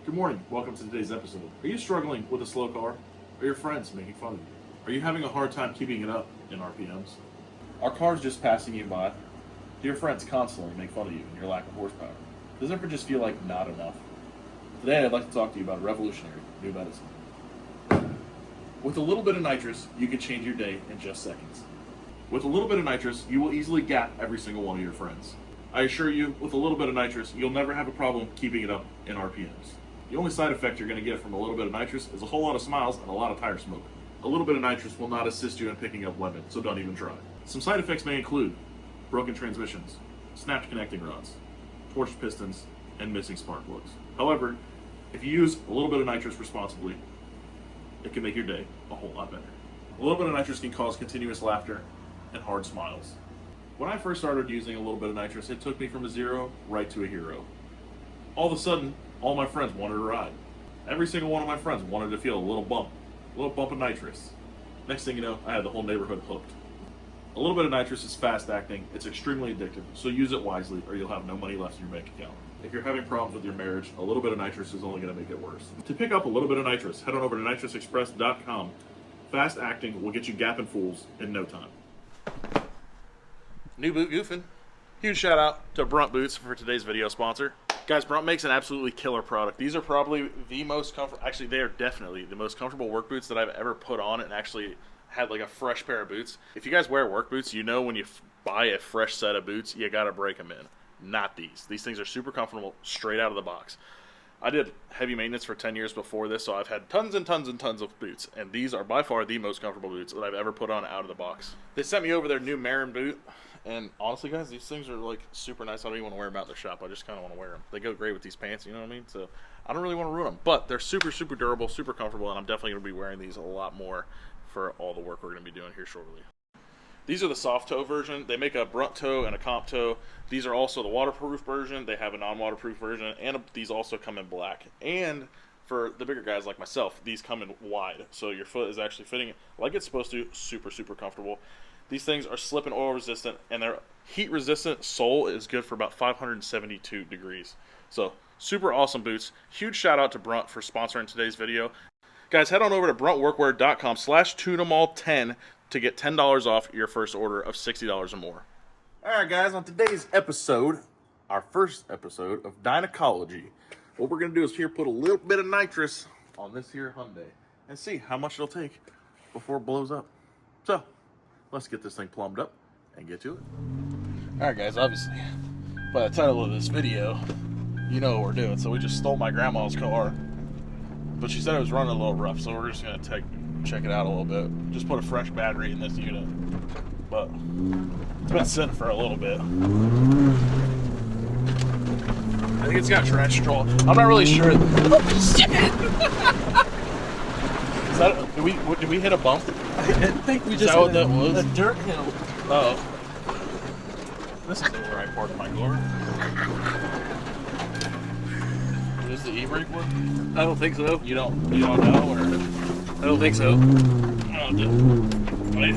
Good morning. Welcome to today's episode. Are you struggling with a slow car? Are your friends making fun of you? Are you having a hard time keeping it up in RPMs? Are cars just passing you by? Do your friends constantly make fun of you and your lack of horsepower? Does it ever just feel like not enough? Today I'd like to talk to you about a revolutionary new medicine. With a little bit of nitrous, you can change your day in just seconds. With a little bit of nitrous, you will easily gap every single one of your friends. I assure you, with a little bit of nitrous, you'll never have a problem keeping it up in RPMs. The only side effect you're going to get from a little bit of nitrous is a whole lot of smiles and a lot of tire smoke. A little bit of nitrous will not assist you in picking up lemon, so don't even try. Some side effects may include broken transmissions, snapped connecting rods, torched pistons, and missing spark plugs. However, if you use a little bit of nitrous responsibly, it can make your day a whole lot better. A little bit of nitrous can cause continuous laughter and hard smiles. When I first started using a little bit of nitrous, it took me from a zero right to a hero. All of a sudden, all my friends wanted to ride. Every single one of my friends wanted to feel a little bump of nitrous. Next thing you know, I had the whole neighborhood hooked. A little bit of nitrous is fast acting, it's extremely addictive, so use it wisely or you'll have no money left in your bank account. If you're having problems with your marriage, a little bit of nitrous is only going to make it worse. To pick up a little bit of nitrous, head on over to nitrousexpress.com. Fast acting will get you gapping fools in no time. New boot goofing. Huge shout out to Brunt Boots for today's video sponsor. Guys, Brunt makes an absolutely killer product. These are probably the most comfortable, actually they are definitely the most comfortable work boots that I've ever put on and actually had like a fresh pair of boots. If you guys wear work boots, you know when you buy a fresh set of boots, you gotta break them in. Not these. These things are super comfortable straight out of the box. I did heavy maintenance for 10 years before this, so I've had tons and tons and tons of boots, and these are by far the most comfortable boots that I've ever put on out of the box. They sent me over their new Marin boot, and honestly, guys, these things are like super nice. I don't even want to wear them out in their shop. I just kind of want to wear them. They go great with these pants, you know what I mean? So I don't really want to ruin them, but they're super, super durable, super comfortable, and I'm definitely going to be wearing these a lot more for all the work we're going to be doing here shortly. These are the soft toe version. They make a brunt toe and a comp toe. These are also the waterproof version. They have a non-waterproof version, and these also come in black. And for the bigger guys like myself, these come in wide, so your foot is actually fitting like it's supposed to. Super, super comfortable. These things are slip and oil resistant, and their heat resistant sole is good for about 572 degrees. So super awesome boots. Huge shout out to Brunt for sponsoring today's video. Guys, head on over to bruntworkwear.com/TuneEmAll10 to get $10 off your first order of $60 or more. All right, guys, on today's episode, our first episode of Dynocology, what we're going to do is here put a little bit of nitrous on this here Hyundai and see how much it'll take before it blows up. So, let's get this thing plumbed up and get to it. All right, guys, obviously, by the title of this video, you know what we're doing. So we just stole my grandma's car, but she said it was running a little rough, so we're just going to check it out a little bit. Just put a fresh battery in this unit, but it's been sitting for a little bit. I think it's got traction control. I'm not really sure. Oh, shit! Is that, did we hit a bump? I think we just Is that what that was? a dirt hill. Oh. This is where I parked my car. Does the e-brake work? I don't think so. You don't know, or? I don't think so. Oh, it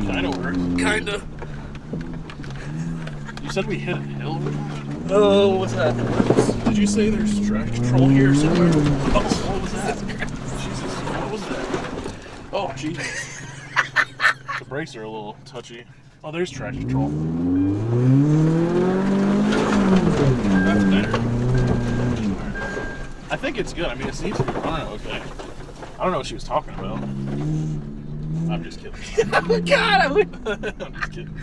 kind of works. Kinda. You said we hit a hill? Oh, what's that? Did you say there's traction control here somewhere? Oh, what was that? Jesus, what was that? Oh, Jesus. The brakes are a little touchy. Oh, there's traction control. That's better. I think it's good. I mean, it seems to be running okay. I don't know what she was talking about. I'm just kidding. God, I'm just kidding.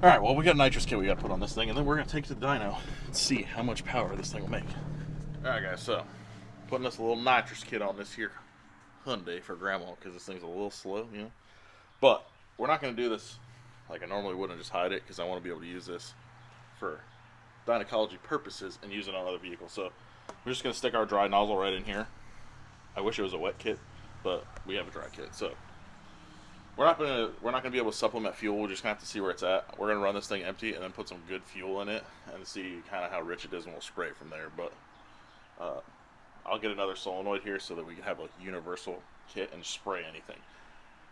Alright, well, we got a nitrous kit we got to put on this thing, and then we're going to take it to the dyno and see how much power this thing will make. Alright, guys, so putting this little nitrous kit on this here Hyundai for Grandma, because this thing's a little slow, you know. But we're not going to do this like I normally would and just hide it, because I want to be able to use this for Dynocology purposes and use it on other vehicles. So we're just going to stick our dry nozzle right in here. I wish it was a wet kit, but we have a dry kit. So we're not gonna be able to supplement fuel. We're just gonna have to see where it's at. We're gonna run this thing empty and then put some good fuel in it and see kind of how rich it is, and we'll spray it from there. But I'll get another solenoid here so that we can have a universal kit and spray anything.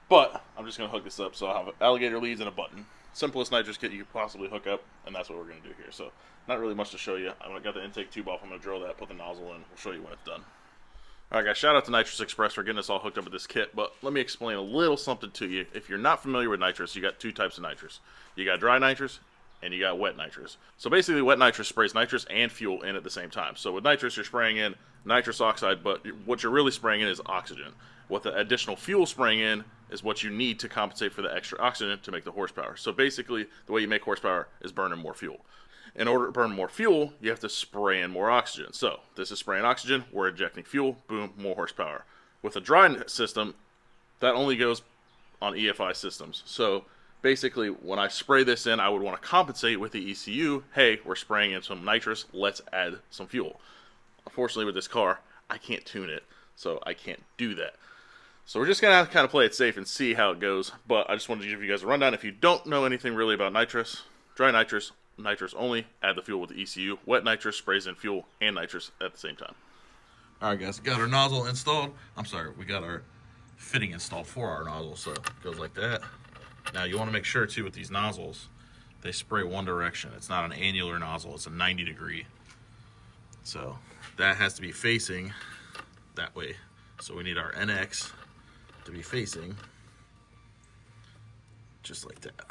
But I'm just gonna hook this up, so I'll have alligator leads and a button. simplest nitrous kit you could possibly hook up, and that's what we're going to do here. So not really much to show you. I got the intake tube off. I'm going to drill that, put the nozzle in. We'll show you when it's done. Alright guys, shout out to Nitrous Express for getting us all hooked up with this kit, but let me explain a little something to you. If you're not familiar with nitrous, you got two types of nitrous. You got dry nitrous, and you got wet nitrous. So basically, wet nitrous sprays nitrous and fuel in at the same time. So with nitrous, you're spraying in nitrous oxide, but what you're really spraying in is oxygen. What the additional fuel spraying in is what you need to compensate for the extra oxygen to make the horsepower. So basically, the way you make horsepower is burning more fuel. In order to burn more fuel, you have to spray in more oxygen. So this is spraying oxygen, we're injecting fuel, boom, more horsepower. With a dry system, that only goes on EFI systems. So basically, when I spray this in, I would want to compensate with the ECU. Hey, we're spraying in some nitrous, let's add some fuel. Unfortunately, with this car, I can't tune it, so I can't do that. So we're just going to kind of play it safe and see how it goes. But I just wanted to give you guys a rundown. If you don't know anything really about nitrous, dry nitrous, nitrous only, add the fuel with the ECU. Wet nitrous sprays in fuel and nitrous at the same time. Alright guys, got our nozzle installed. We got our fitting installed for our nozzle, so it goes like that. Now you want to make sure too with these nozzles, they spray one direction. It's not an annular nozzle, it's a 90 degree. So that has to be facing that way. So we need our NX to be facing just like that.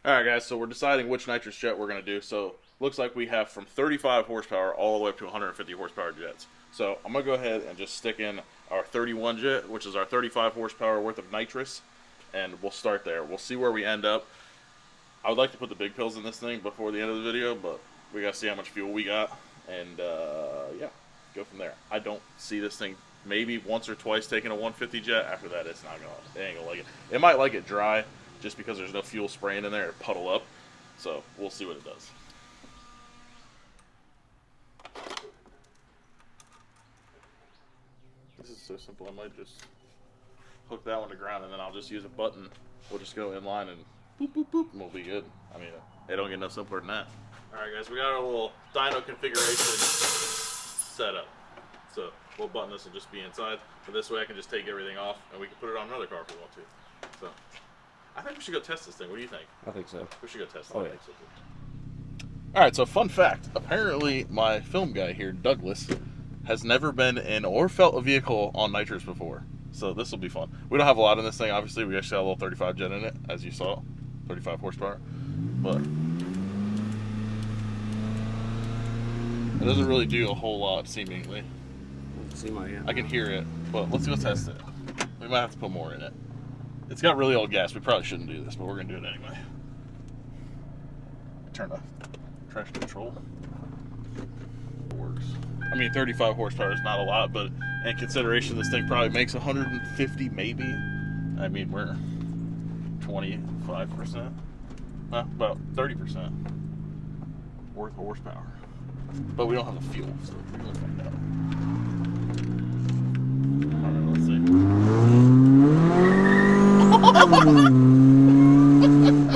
Alright guys, so we're deciding which nitrous jet we're going to do. So looks like we have from 35 horsepower all the way up to 150 horsepower jets. So I'm going to go ahead and just stick in our 31 jet, which is our 35 horsepower worth of nitrous, and we'll start there. We'll see where we end up. I would like to put the big pills in this thing before the end of the video, but we got to see how much fuel we got, and yeah, go from there. I don't see this thing maybe once or twice taking a 150 jet. After that, it ain't gonna like it. It might like it dry, just because there's no fuel spraying in there, it'll puddle up. So we'll see what it does. This is so simple. I might just hook that one to ground, and then I'll just use a button. We'll just go in line and boop, boop, boop, and we'll be good. I mean, it don't get no simpler than that. Alright guys, we got our little dyno configuration set up. So we'll button this and just be inside. But this way I can just take everything off, and we can put it on another car if we want to. So I think we should go test this thing. What do you think? I think so. We should go test it. Oh, I yeah. think so too. Alright, so fun fact. Apparently my film guy here, Douglas, has never been in or felt a vehicle on nitrous before. So this will be fun. We don't have a lot in this thing, obviously. We actually have a little 35 jet in it, as you saw. 35 horsepower. But it doesn't really do a whole lot, seemingly. I can hear it, but let's go test it. We might have to put more in it. It's got really old gas. We probably shouldn't do this, but we're going to do it anyway. Turn off traction control. It works. I mean, 35 horsepower is not a lot, but in consideration, this thing probably makes 150 maybe. I mean, we're 25%. About 30% worth of horsepower. But we don't have the fuel, so we're going to find out. Alright, let's see.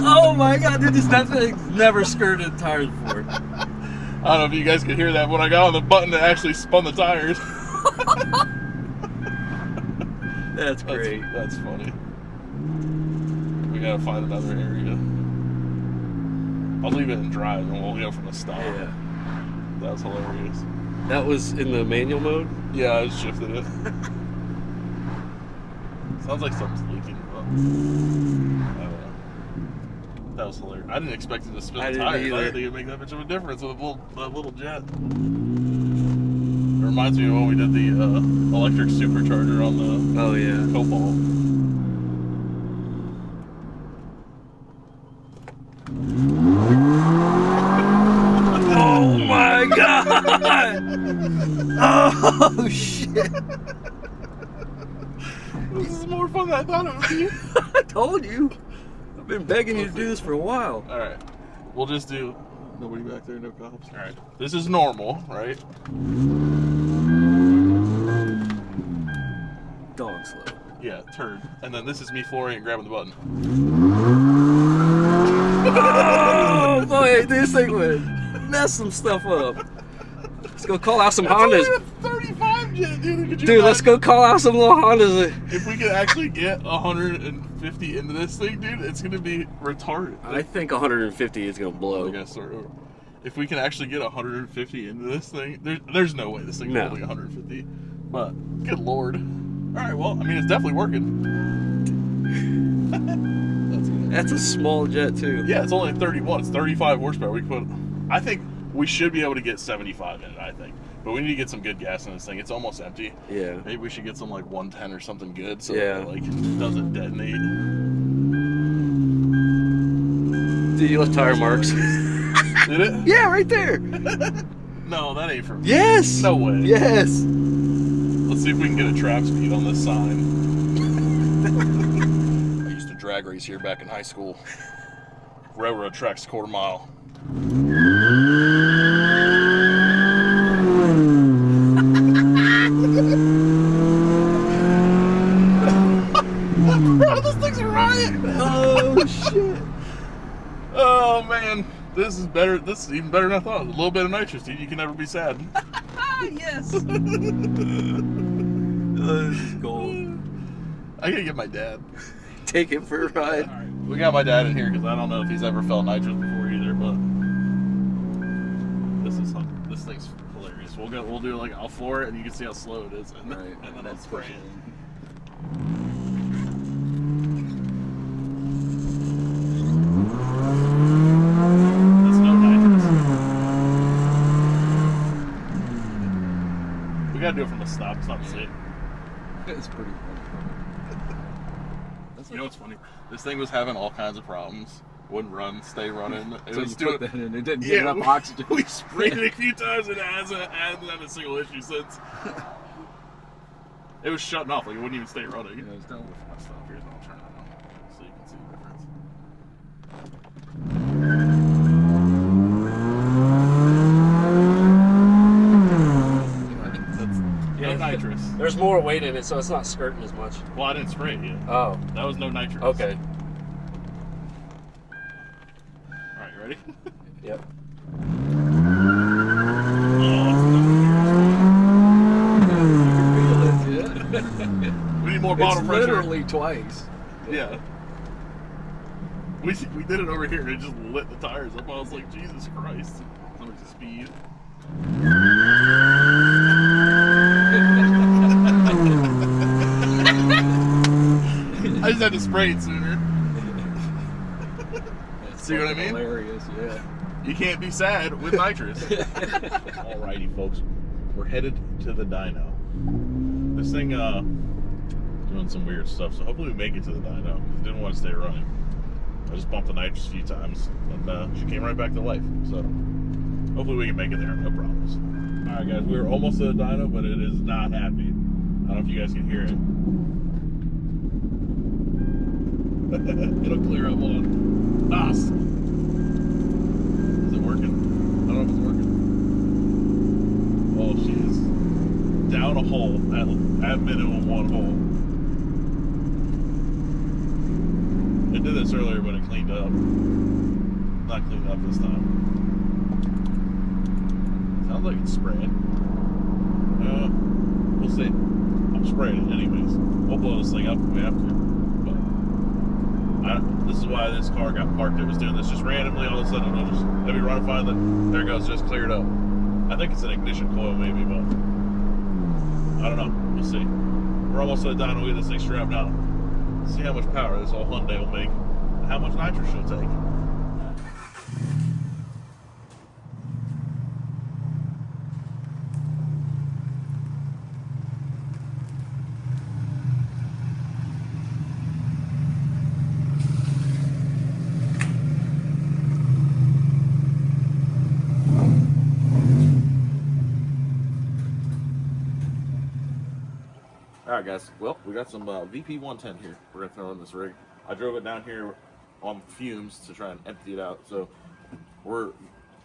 Oh my god, dude, that thing's never skirted tires before. I don't know if you guys could hear that when I got on the button that actually spun the tires. That's great. That's funny. We gotta find another area. I'll leave it in drive and we'll go from the stop. Yeah. That was hilarious. That was in the manual mode? Yeah, I just shifted it. Sounds like something's leaking. But I don't know. That was hilarious. I didn't expect it to spin the tires. I didn't think it'd make that much of a difference with a little jet. It reminds me of when we did the electric supercharger on the Cobalt. Oh my god! Oh shit! This is more fun than I thought it would be. I told you. I've been begging you to do this for a while. Alright. We'll just do... Nobody back there, no cops. Alright. This is normal, right? Dog slow. Yeah, turd. And then this is me flooring and grabbing the button. Oh boy, this thing would mess some stuff up. Let's go call out some Hondas. Only a 35 jet, dude. Could you Dude, let's go call out some little Hondas. If we could actually get 150 into this thing, dude, it's gonna be retarded. I think 150 is gonna blow. I guess if we can actually get 150 into this thing, there's no way this thing's holding 150. But good lord. All right, well, I mean, it's definitely working. That's a small jet too. Yeah, it's only 31. It's 35 horsepower. I think we should be able to get 75 in it. I think, but we need to get some good gas in this thing. It's almost empty. Yeah. Maybe we should get some like 110 or something good, so Yeah. that it, like doesn't detonate. Dude, you left tire marks. Did it? Yeah, right there. No, that ain't from me. Yes. No way. Yes. Let's see if we can get a trap speed on this sign. I used to drag race here back in high school. Railroad tracks, quarter mile. Bro, this thing's a riot! Oh shit. Oh man, this is better. This is even better than I thought. A little bit of nitrous, dude. You can never be sad. Yes. This is gold. I gotta get my dad. Take it for a ride. All right. We got my dad in here because I don't know if he's ever felt nitrous before either, but this thing's hilarious. We'll do like I'll floor it and you can see how slow it is, and, Right. and then I'll spray it. That's no nitrous. We gotta do it from the stop. It's not safe. It's pretty funny. You know what's funny? This thing was having all kinds of problems. Wouldn't run, stay running. It So was you doing put that in, it didn't get enough oxygen. We sprayed it a few times and it hasn't had a single issue since. It was shutting off, like it wouldn't even stay running. Yeah, it's done with my stuff. Here's what I'll turn it on so you can see the difference. No nitrous. There's more weight in it, so it's not skirting as much. Well, I didn't spray it yet. Oh. That was no nitrous. Okay. Alright, you ready? Yep. We need more bottom pressure. Literally twice. Yeah. We did it over here and it just lit the tires up. I was like, Jesus Christ. So much speed. I just had to spray it sooner. See what I mean? Hilarious, yeah. You can't be sad with nitrous. Alrighty, folks. We're headed to the dyno. This thing, doing some weird stuff, so hopefully we make it to the dyno. It didn't want to stay running. I just bumped the nitrous a few times, and she came right back to life. So hopefully we can make it there, no problems. All right, guys, we're almost to the dyno, but it is not happy. I don't know if you guys can hear it. It'll clear up on NOS. Is it working? I don't know if it's working. Oh, she is down a hole at minimum one hole. It did this earlier, but it cleaned up. Not cleaned up this time. Sounds like it's spraying. We'll see. I'm spraying it anyways. We'll blow this thing up if we have to. But this is why this car got parked. It was doing this just randomly. All of a sudden, it'll be running fine. Then there it goes, just cleared up. I think it's an ignition coil, maybe, but I don't know. We'll see. We're almost at the dyno. We get this thing strapped out. See how much power this old Hyundai will make, and how much nitrous she'll take. Alright guys, well, we got some VP 110 here. We're going to throw in this rig. I drove it down here on fumes to try and empty it out, so we're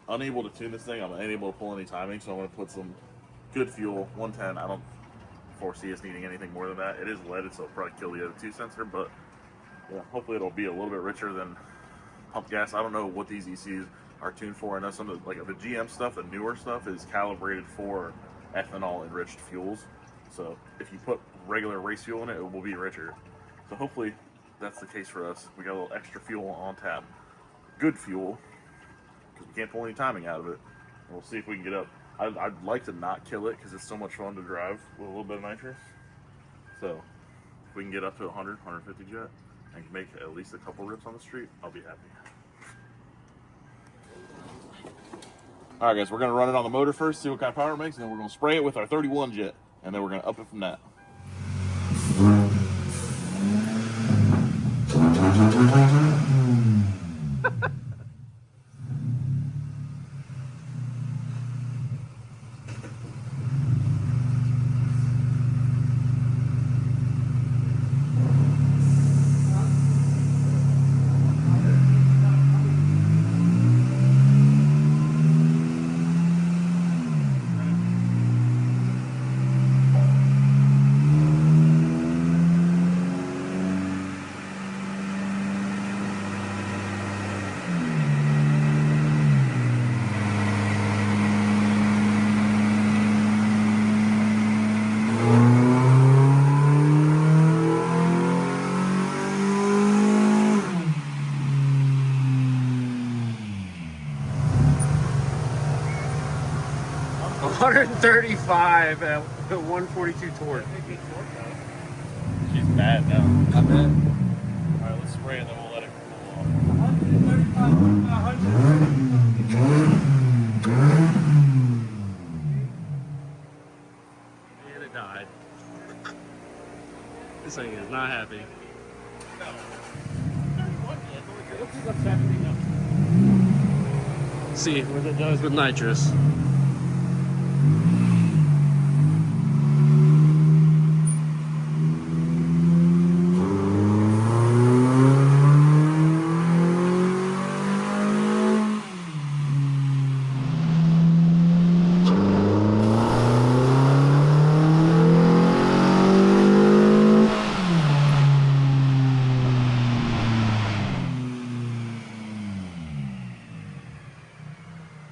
unable to tune this thing. I'm unable to pull any timing, so I'm going to put some good fuel, 110. I don't foresee us needing anything more than that. It is leaded, so it'll probably kill the O2 sensor, but yeah, hopefully it'll be a little bit richer than pump gas. I don't know what these ECUs are tuned for. I know some of the GM stuff, the newer stuff, is calibrated for ethanol enriched fuels. So if you put regular race fuel in it, it will be richer. So hopefully that's the case for us. We got a little extra fuel on tap. Good fuel, because we can't pull any timing out of it. And we'll see if we can get up. I'd like to not kill it because it's so much fun to drive with a little bit of nitrous. So if we can get up to 100, 150 jet and make at least a couple rips on the street, I'll be happy. All right, guys, we're going to run it on the motor first, see what kind of power it makes, and then we're going to spray it with our 31 jet, and then we're going to up it from that. $135 at 142 torque. She's bad now. I bet. All right, let's spray it, then we'll let it cool off. 135, and it died. This thing is not happy. See what it does with nitrous.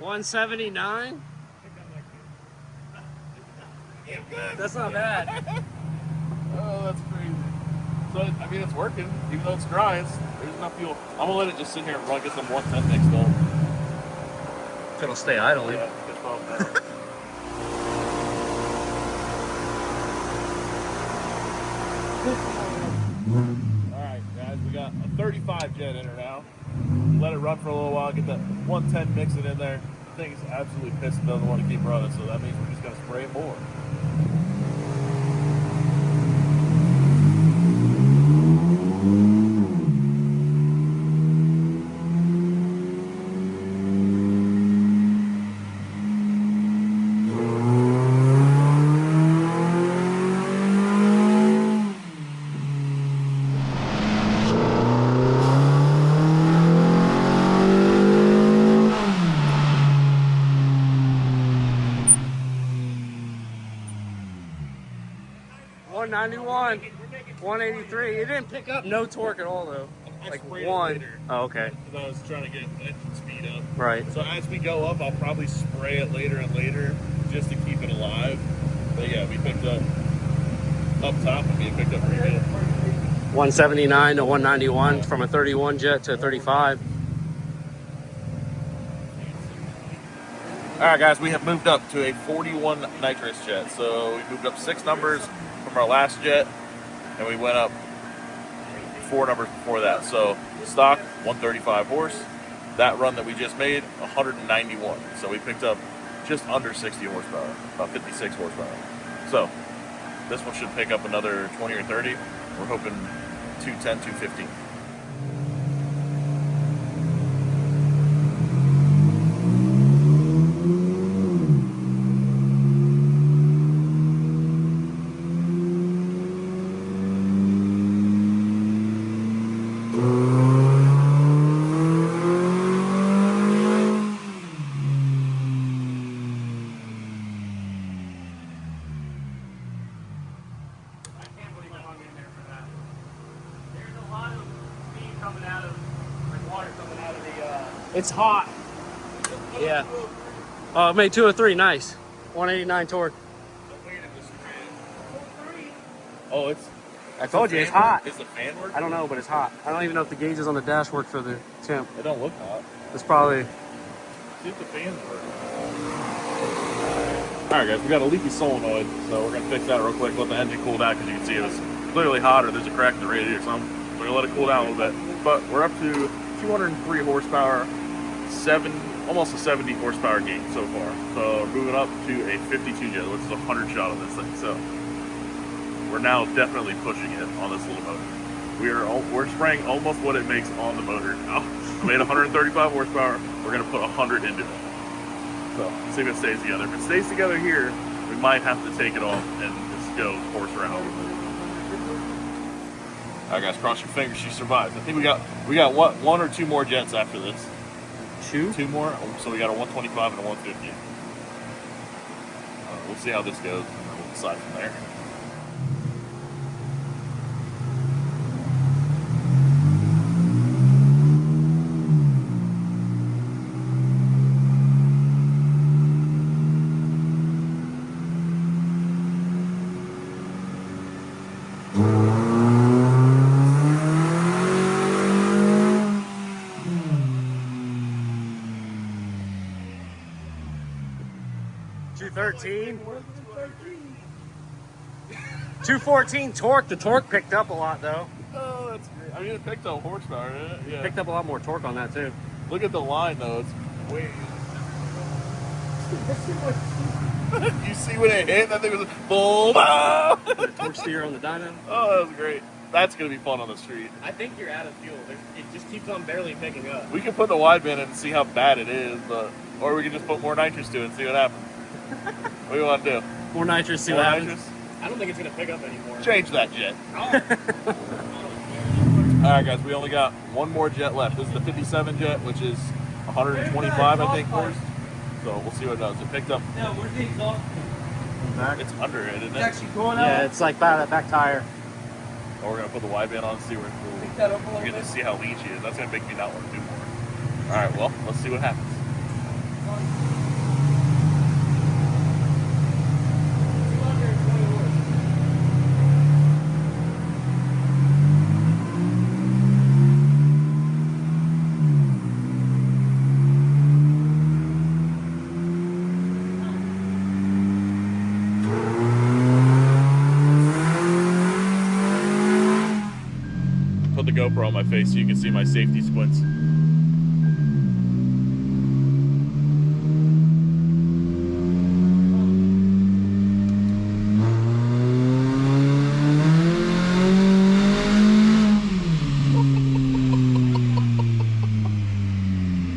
$179? That's not bad. Oh, that's crazy. So, I mean, it's working. Even though it's dry, there's enough fuel. I'm going to let it just sit here and run, get some 110 mixed up. If it'll stay idling. Yeah, it's probably Alright, guys, we got a 35 jet in her now. Let it run for a little while, get that 110 mix it in there. The thing is absolutely pissed and doesn't want to keep running, so that means we're just going to spray it more. $191, $183. It didn't pick up no torque at all though. Like one. Oh, okay. Because I was trying to get engine speed up. Right. So as we go up, I'll probably spray it later and later just to keep it alive. But yeah, we picked up top and we picked up pretty good. 179 to 191 from a 31 jet to a 35. All right, guys, we have moved up to a 41 nitrous jet. So we moved up 6 numbers from our last jet, and we went up 4 numbers before that. So stock 135 horse. That run that we just made 191. So we picked up just under 60 horsepower, about 56 horsepower. So this one should pick up another 20 or 30. We're hoping 210, 215. It's hot. Yeah. Oh, it made 203. Nice. 189 torque. Oh, it's. I told you, it's hot. Is the fan working? I don't know, but it's hot. I don't even know if the gauges on the dash work for the temp. It don't look hot. It's probably... See if the fan's working. Alright guys, we got a leaky solenoid, so we're going to fix that real quick, let the engine cool down, because you can see it was clearly hot, or there's a crack in the radiator, so we're going to let it cool down a little bit. But we're up to 203 horsepower, almost a 70 horsepower gain so far. So we're moving up to a 52 jet, which is a 100 shot on this thing. So we're now definitely pushing it on this little motor. We're spraying almost what it makes on the motor now. I made 135 horsepower. We're going to put 100 into it. So see if it stays together. If it stays together here, we might have to take it off and just go horse around with it. All right, guys, cross your fingers. She survives. I think we got what, 1 or 2 more jets after this. Two more. So we got a 125 and a 150. We'll see how this goes, and then we'll decide from there. $213. 214 torque. The torque picked up a lot though. Oh, that's great. I mean, it picked up horsepower, didn't it? Yeah. Picked up a lot more torque on that too. Look at the line though. It's way. You see when it hit? That thing was boom. The torque steer on the dyno. Oh, that was great. That's gonna be fun on the street. I think you're out of fuel. It just keeps on barely picking up. We can put the wideband in and see how bad it is, or we can just put more nitrous to it and see what happens. What do you want to do? More nitrous, see More what happens. nitrous? I don't think it's going to pick up anymore. Change that jet. Alright guys, we only got one more jet left. This is the 57 jet, which is 125 I think horse. So we'll see what it does. It picked up. Yeah, where's the exhaust? It's under it, isn't It's it? actually going out. Yeah, it's like by that back tire. Oh, we're going to put the wideband on and see where Pick that up a we're little going to bit. see how lean she is. That's going to make me not want to do more. Alright, well, let's see what happens. Put the GoPro on my face so you can see my safety squints.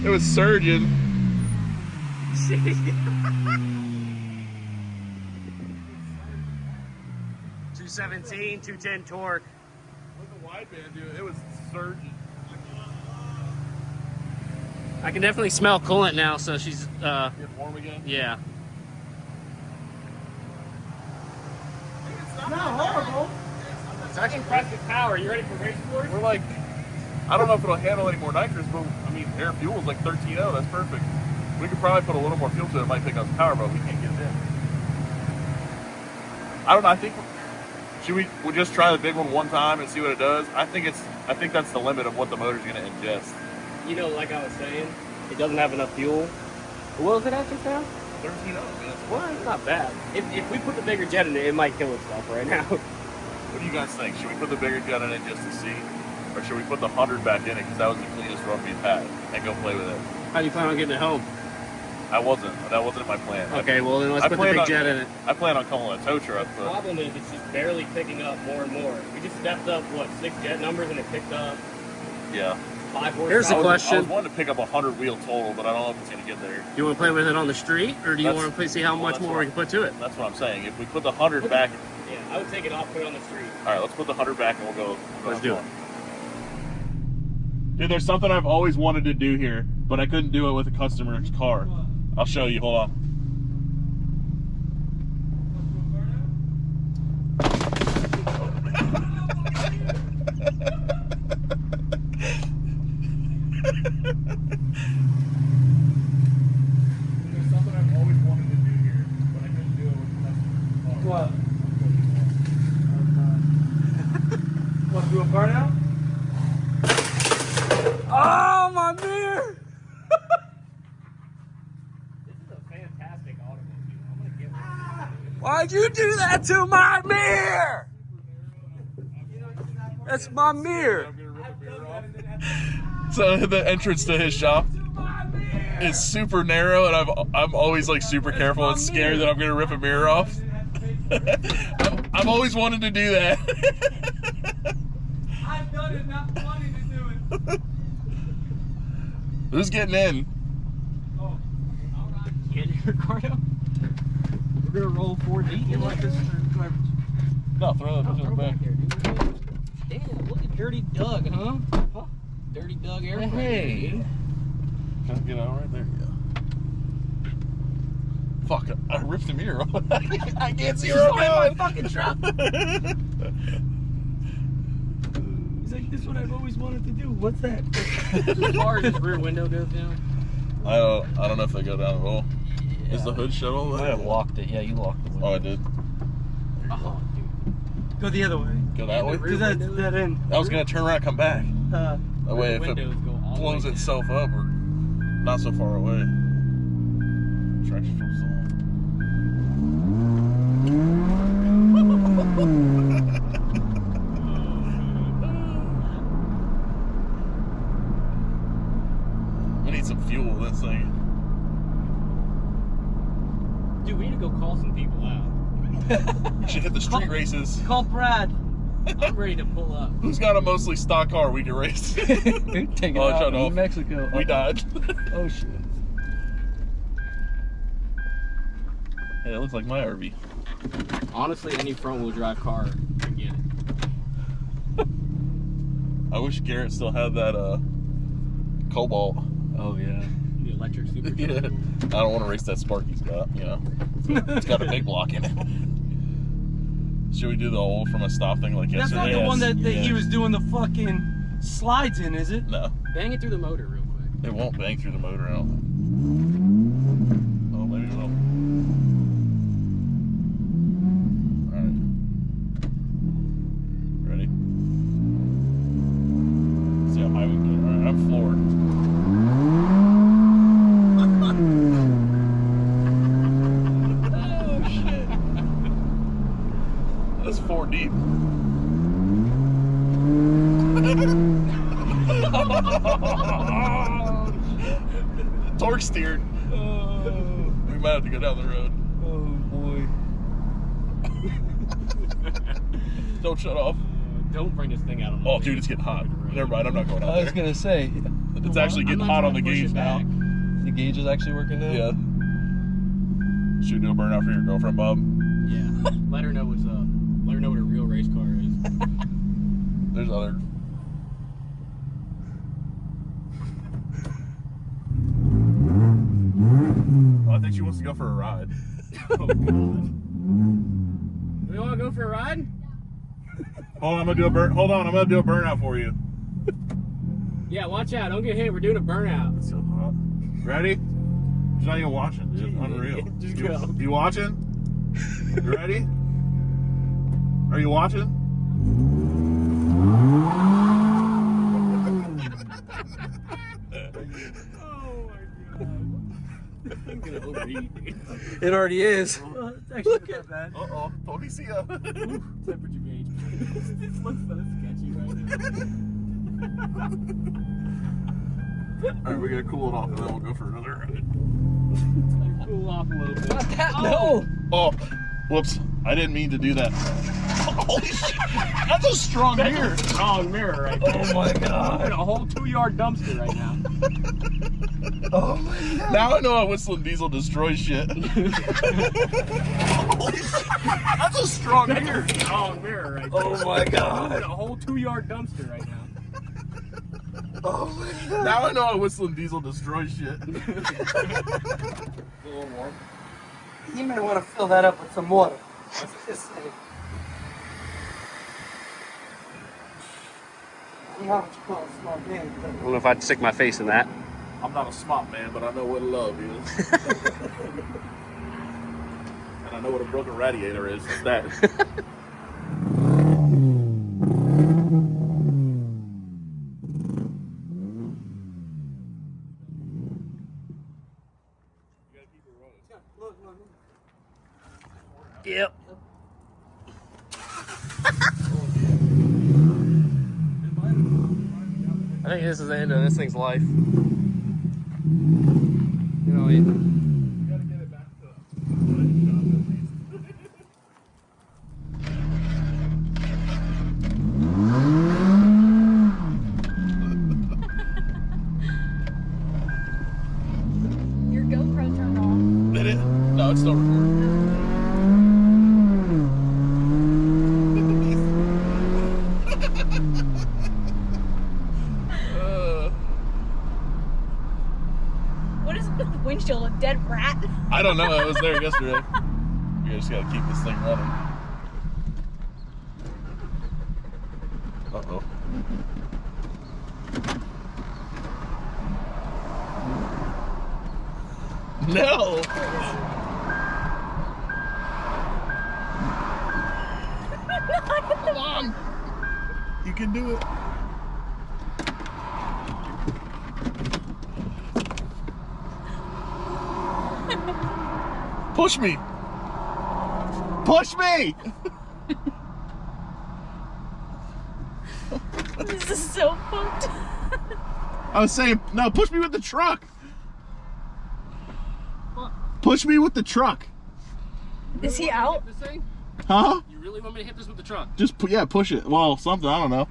It was surging. 217, 210 torque. With the wideband, dude, it was surging. I can definitely smell coolant now, so she's, Get warm again? yeah. Not horrible. It's actually impressive power. You ready for race wars? We're like, I don't know if it'll handle any more nitrous, but I mean, air fuel is like 13.0. That's perfect. We could probably put a little more fuel to it. It might pick up some power, but we can't get it in. I don't know. I think we'll just try the big one time and see what it does. I think that's the limit of what the motor's going to ingest. You know, like I was saying, it doesn't have enough fuel. What was it actually found? 13.0, man. Well, it's not bad. If we put the bigger jet in it, it might kill itself right now. What do you guys think? Should we put the bigger jet in it just to see, or should we put the 100 back in it because that was the cleanest run we've had and go play with it? How do you plan on getting it home? That wasn't in my plan. Okay, well then let's I put the plan big on- jet in it. I plan on calling a tow truck, The but problem is it's just barely picking up more and more. We just stepped up, what, 6 jet numbers and it picked up yeah. 5 horsepower. Here's the I question. was wanting to pick up a 100 wheel total, but I don't know if it's going to get there. Do you want to play with it on the street, or do you That's- want to see how well, much that's more what- we can put to it? That's what I'm saying. If we put the 100 back, Yeah, I would take it off, put it on the street. all right, let's put the 100 back and we'll go. Let's do it. Dude, there's something I've always wanted to do here, but I couldn't do it with a customer's car. I'll show you. Hold on. There's something I've always wanted to do here, but I couldn't do it with a customer's car. What? car now? Oh, my mirror! This is a fantastic automobile. I'm gonna get one. Why'd you do that to my mirror? That's my mirror. So the entrance to his shop is super narrow, and I'm always like super careful and scared that I'm gonna rip a mirror off. I've always wanted to do that. I've done it, not wanting to do it. Who's getting in? Oh, Get in, Ricardo. We're gonna roll 4D. you want this for garbage? No, throw that in the back. Here, dude. Damn, look at Dirty Doug, huh? Dirty Doug airplane. Hey. Can I get out right there? Yeah. Fuck! I ripped the mirror off. I can't see where I'm going. Fucking truck. He's like, this is what I've always wanted to do. What's that? As far as his rear window goes down. I don't know if they go down at all. Yeah. Is the hood shut all the way? I locked it. Yeah, you locked the window. Oh, I did. Oh, dude. Go the other way. Go that way? Because that's that end. I was gonna turn around and come back. That way, if it Windows go all the blows way itself up, we're not so far away. Traction feels on. We need some fuel in this thing. Dude, we need to go call some people out. We should hit the street races. Call Brad. I'm ready to pull up. Who's got a mostly stock car we can race? Take it Oh, out shut in off. Mexico. We died. Oh shit. Hey, it looks like my RV. Honestly, any front-wheel drive car can get it. I wish Garrett still had that Cobalt. Oh yeah. The electric Yeah. supercharger. I don't want to race that Spark he's got, you know. It's got a big block in it. Should we do the old from a stop thing like That's yesterday? not the one that Yeah. he was doing the fucking slides in, is it? No, Bang it through the motor real quick. it won't bang through the motor. I don't think. Oh, maybe it will. Alright. Ready? See how high we can get. Alright, I'm floored. Oh, shit. That's 4 deep. Torque steered. We might have to go down the road. Oh boy. Don't shut off. Don't bring this thing out of the Oh, dude, it's getting hot. Never mind, I'm not going out I was there. gonna say, It's actually getting hot on the gauge now. the gauge is actually working now. Yeah. Should we do a burnout for your girlfriend, Bob? Yeah. Let her know what's up. Let her know what a real race car is. There's other. Oh, I think she wants to go for a ride. Oh, God. We want to go for a ride? Hold on, I'm gonna do a burnout for you. Yeah, watch out. Don't get hit. We're doing a burnout. It's so hot. Ready? She's not even watching, dude. Unreal. Just go. You watching? You ready? Are you watching? I'm gonna overeat. It already is. Well, it's actually not that bad. Uh-oh. Policia. Temperature gauge. This looks so sketchy right now. Alright, we gotta cool it off and then we'll go for another ride. Cool off a little bit. No. Oh, whoops. I didn't mean to do that. Holy shit. That's a strong mirror. Strong mirror right there. Oh my I'm god. in a whole 2-yard dumpster right now. Oh my god. Now I know how whistling diesel destroys shit. Holy shit. That's a strong mirror. Strong mirror right there. Oh my I'm in god. a whole 2-yard dumpster right now. Oh my god. Now I know how whistling diesel destroys shit. A little warm. You may want to fill that up with some water. Just saying. I don't know what you call a small man, I don't know if I'd stick my face in that. I'm not a smart man, but I know what love is. And I know what a broken radiator is. It's that. Yep. I think this is the end of this thing's life. You know, We gotta get it back to the body shop at least. Your GoPro turned off. Did it? No, it's still recording. What is with the windshield? A dead rat? I don't know. I was there yesterday. We just gotta keep this thing running. Uh-oh. No! Come on! You can do it. Push me! Push me! This is so fucked. I was saying, no, push me with the truck. What? Push me with the truck. Is he out? This thing? Huh? You really want me to hit this with the truck? Just, yeah, push it. Well, something, I don't know.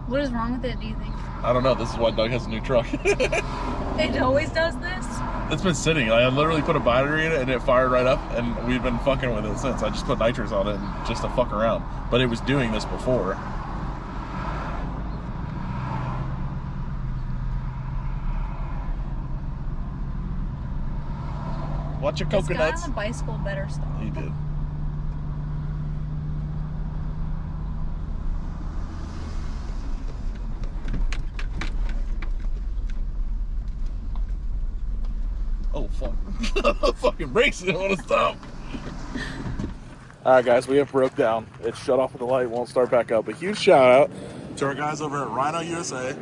What is wrong with it, do you think? I don't know. This is why Doug has a new truck. It always does this? It's been sitting. I literally put a battery in it and it fired right up, and we've been fucking with it since. I just put nitrous on it and just to fuck around. But it was doing this before. Watch your This guy coconuts. on the bicycle better stop. He did. Oh fuck. The fucking brakes didn't want to stop. Alright guys, we have broke down. It shut off with the light, won't start back up. A huge shout out to our guys over at Rhino USA.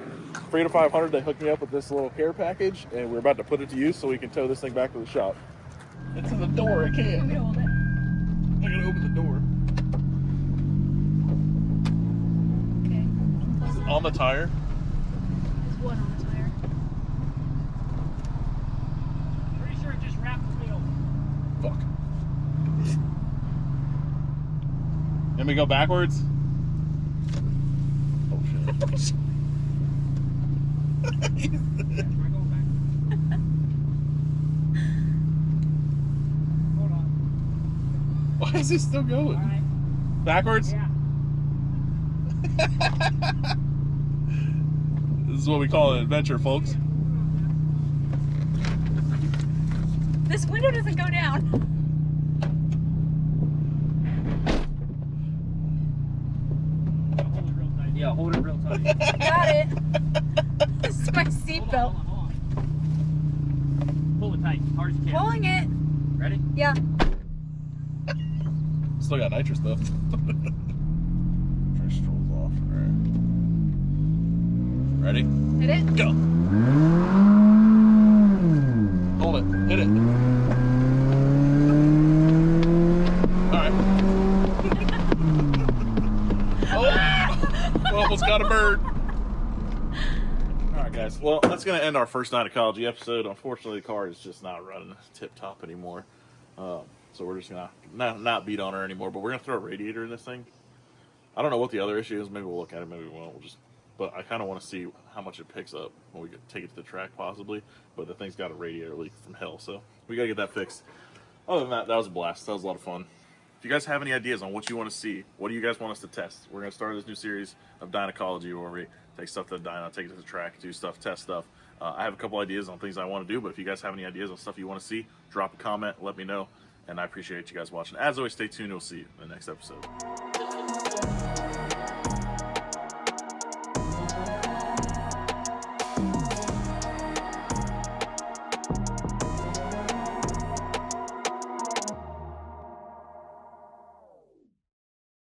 Freedom 500, they hooked me up with this little care package, and we're about to put it to use so we can tow this thing back to the shop. It's in the door, I can't. Want me to hold it? I'm gonna open the door. Okay. Is it on the tire? There's one on the tire. Pretty sure it just wrapped the wheel. Fuck. Let me go backwards. Oh shit. Try going back. Hold on. Why is this still going? All right. Backwards? Yeah. This is what we call an adventure, folks. This window doesn't go down. Hold it real tight. Yeah, hold it real tight. Got it. This is my seatbelt. Hold on. Pull it tight, hard as you can. Pulling it. Ready? Yeah. Still got nitrous though. Trash strolls off. Alright. Ready? Hit it. Go! Hold it. Hit it. Alright. Oh! We almost got a bird. Alright guys, well that's going to end our first Dynocology episode. Unfortunately the car is just not running tip top anymore. So we're just gonna not beat on her anymore, but we're gonna throw a radiator in this thing. I don't know what the other issue is. Maybe we'll look at it. Maybe we won't. But I kind of want to see how much it picks up when we take it to the track, possibly. But the thing's got a radiator leak from hell, so we gotta get that fixed. Other than that, that was a blast. That was a lot of fun. If you guys have any ideas on what you want to see, what do you guys want us to test? We're gonna start this new series of Dynocology where we take stuff to the dyno, take it to the track, do stuff, test stuff. I have a couple ideas on things I want to do, but if you guys have any ideas on stuff you want to see, drop a comment, let me know. And I appreciate you guys watching. As always, stay tuned. We'll see you in the next episode.